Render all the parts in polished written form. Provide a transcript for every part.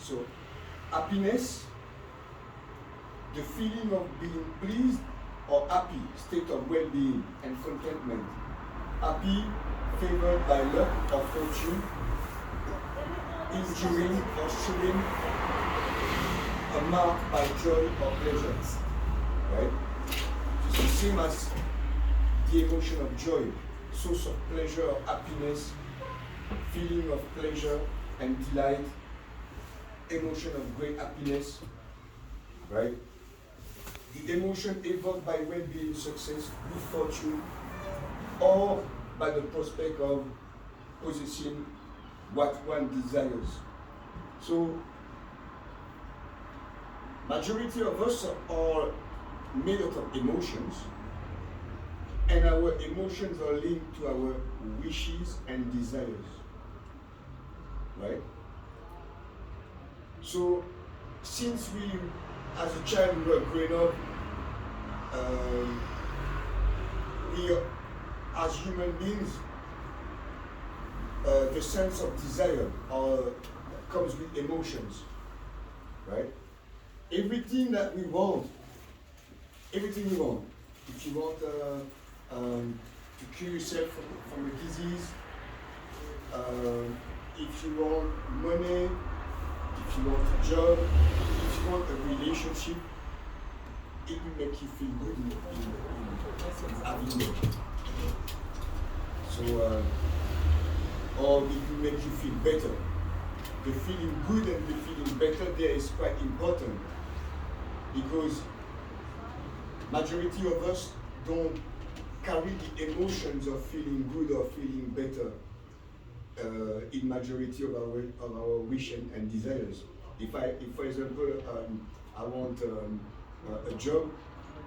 So happiness, the feeling of being pleased or happy, state of well-being and contentment. Happy, favored by luck or fortune, enduring or showing a mark by joy or pleasure. Right? It's the same as the emotion of joy, source of pleasure or happiness, feeling of pleasure and delight, emotion of great happiness, right? The emotion evoked by well-being, success, good fortune, or by the prospect of possessing what one desires. So, majority of us are made up of emotions, and our emotions are linked to our wishes and desires, right? So, since we, as a child, we were growing up, we, as human beings, the sense of desire comes with emotions, right? Everything that we want, everything we want. If you want to cure yourself from a disease, if you want money, if you want a job, if you want a relationship, it will make you feel good in having it. So, or it will make you feel better. The feeling good and the feeling better there is quite important, because majority of us don't carry the emotions of feeling good or feeling better in majority of our wish and desires. If for example, I want a job,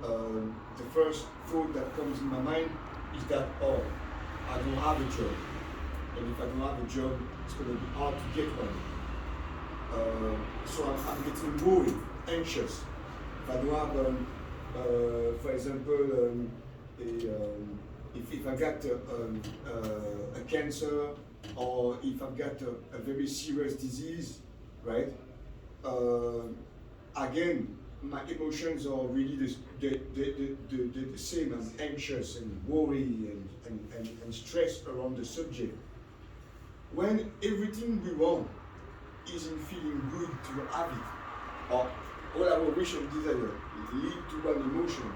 the first thought that comes in my mind is that, oh, I don't have a job. And if I don't have a job, it's going to be hard to get one. So I'm getting worried, anxious. If I don't have, for example, if I got a cancer, or if I've got a very serious disease, right? Again, my emotions are really the same. I'm anxious and worried and stressed around the subject. When everything we want is in feeling good to have it, or all our wish and desire lead to one emotion,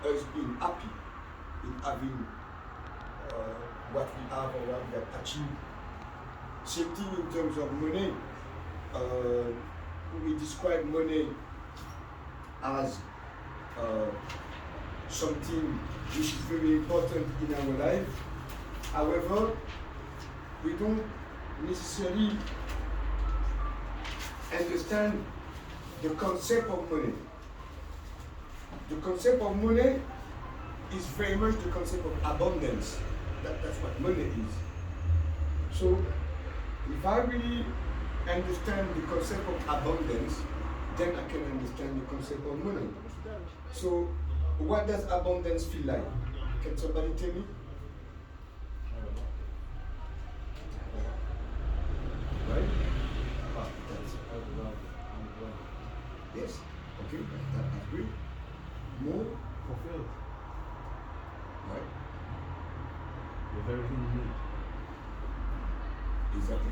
us being happy in having what we have or what we have achieved. Same thing in terms of money. We describe money as something which is very important in our life. However, we don't necessarily understand the concept of money. The concept of money is very much the concept of abundance. That's what money is. So, if I really understand the concept of abundance, then I can understand the concept of money. So, what does abundance feel like? Can somebody tell me? Right? Yes. Okay, that's great. More fulfilled right? with everything you need. Exactly.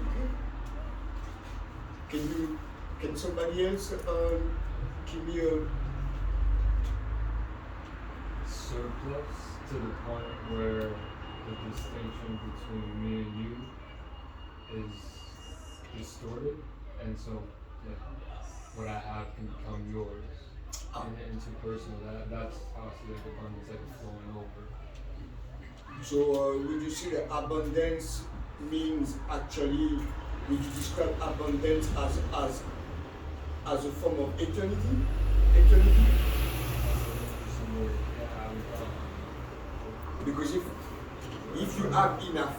Can somebody else give me a surplus to the point where the distinction between me and you is distorted, and so like what I have can become yours, and too personal. That's possibly the abundance that is flowing over. So would you say that abundance means actually, would you describe abundance as a form of eternity? Eternity? Because if you have enough,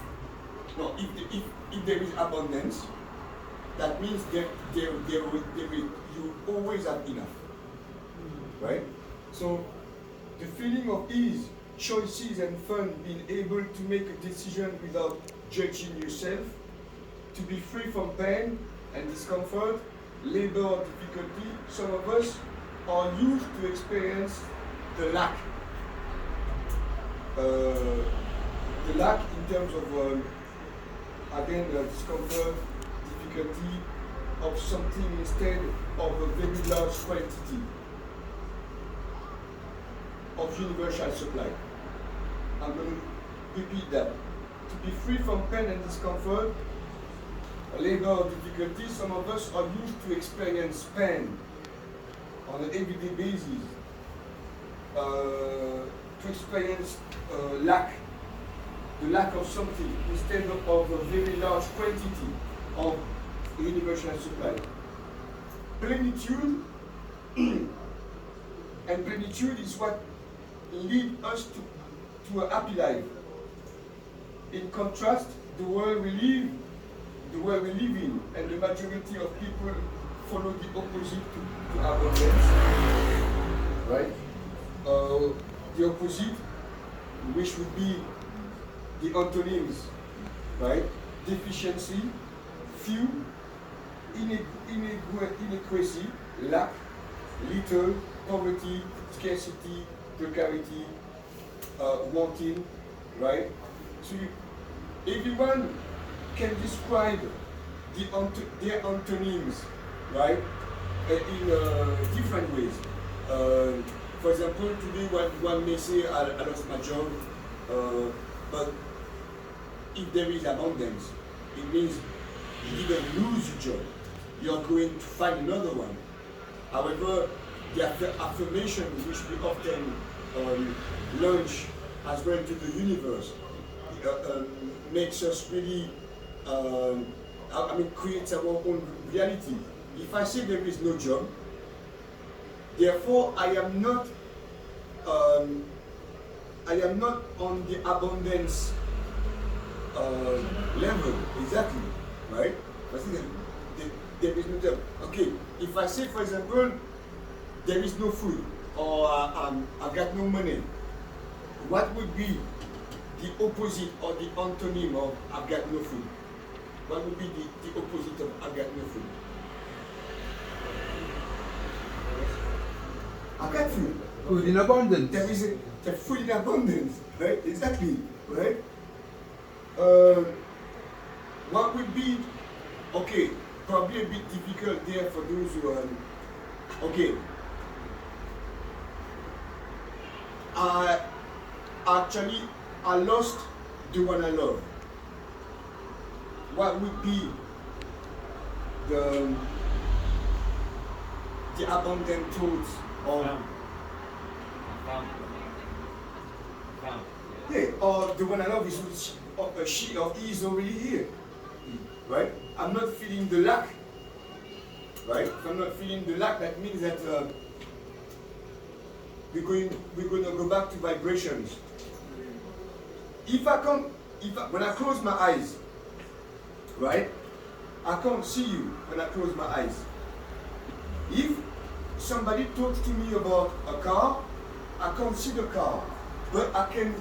no, if there is abundance, that means you always have enough, right? So the feeling of ease, choices and fun, being able to make a decision without judging yourself, to be free from pain and discomfort, labor or difficulty, some of us are used to experience the lack. The lack in terms of, again, discomfort, difficulty of something instead of a very large quantity of universal supply. I'm going to repeat that. To be free from pain and discomfort, labor or difficulty, some of us are used to experience pain on an everyday basis, to experience lack, the lack of something instead of a very large quantity of universal supply. Plenitude and plenitude is what leads us to a happy life. In contrast, the world we live in, and the majority of people follow the opposite to abundance, right? The opposite, which would be the antonyms, right? Deficiency, few, inadequacy, lack, little, poverty, scarcity, precarity, wanting, right? So everyone can describe their antonyms, right, in different ways. For example, today one may say, I lost my job, but if there is abundance, it means you didn't lose your job. You're going to find another one. However, the affirmation which we often launch as well to the universe makes us really, creates our own reality. If I say there is no job, therefore I am not on the abundance level, exactly, right? I think there is no job. Okay, if I say, for example, there is no food, or I got no money, what would be the opposite or the antonym of I've got no food? What would be the opposite of I've got no food? I've got food. Food in abundance. There is a food in abundance, right? Exactly, right? What would be, okay, probably a bit difficult there for those who are, okay. I lost the one I love. What would be the abundant thoughts of yeah, or the one I love is she or he is already here, right? I'm not feeling the lack, right? If I'm not feeling the lack, that means that we're going to go back to vibrations. When I close my eyes, right? I can't see you when I close my eyes. If somebody talks to me about a car, I can't see the car, but I can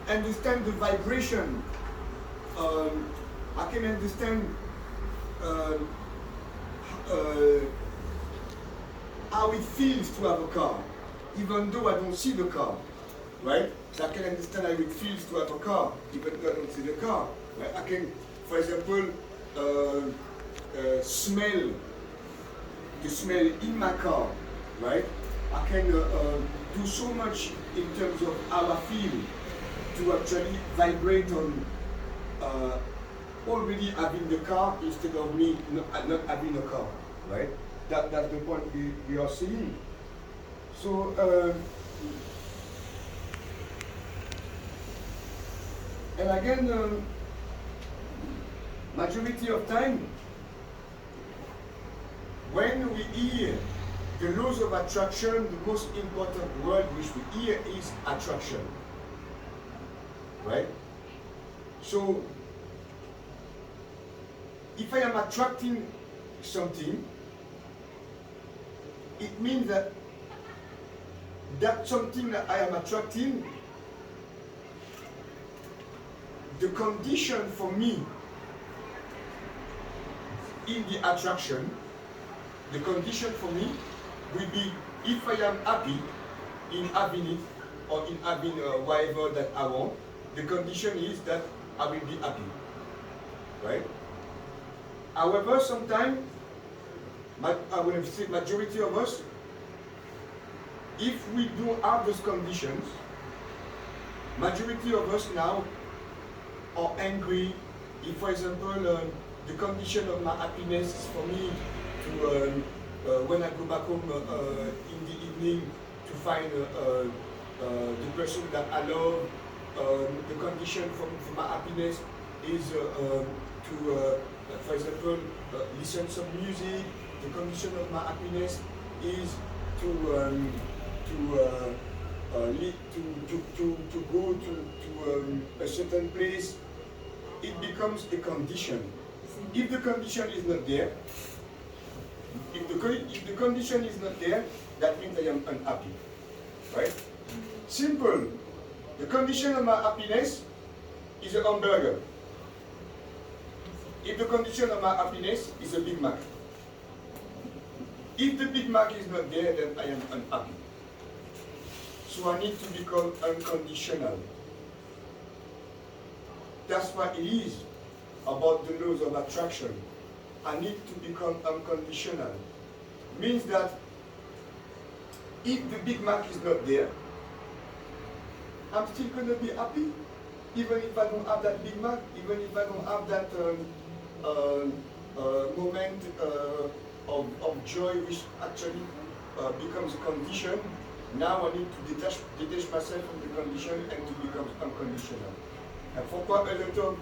understand the vibration. I can understand how it feels to have a car, even though I don't see the car, right? So I can understand how it feels to have a car, even though I don't see the car. Right? I can, for example, smell the smell in my car, right? I can do so much in terms of how I feel to actually vibrate on already having the car instead of me not having a car, right? That's the point we are seeing. So, and again, majority of time, when we hear the laws of attraction, the most important word which we hear is attraction, right? So, if I am attracting something, it means that something that I am attracting, the condition for me in the attraction, the condition for me will be if I am happy in having it or in having whatever that I want, the condition is that I will be happy, right? However, sometimes, I will say majority of us, if we don't have those conditions, majority of us now are angry. If, for example, the condition of my happiness is for me to, when I go back home in the evening, to find the person that I love. The condition for my happiness is to, for example, listen some music. The condition of my happiness is to go to a certain place. It becomes a condition. If the condition is not there, if the condition is not there, that means I am unhappy, right? Simple. The condition of my happiness is a hamburger. If the condition of my happiness is a Big Mac. If the Big Mac is not there, then I am unhappy. So I need to become unconditional. That's what it is about the laws of attraction. I need to become unconditional. Means that if the Big Mac is not there, I'm still going to be happy, even if I don't have that Big Mac, even if I don't have that moment of joy, which actually becomes a condition. Now I need to detach myself from the condition and to become unconditional. And pourquoi elle est top?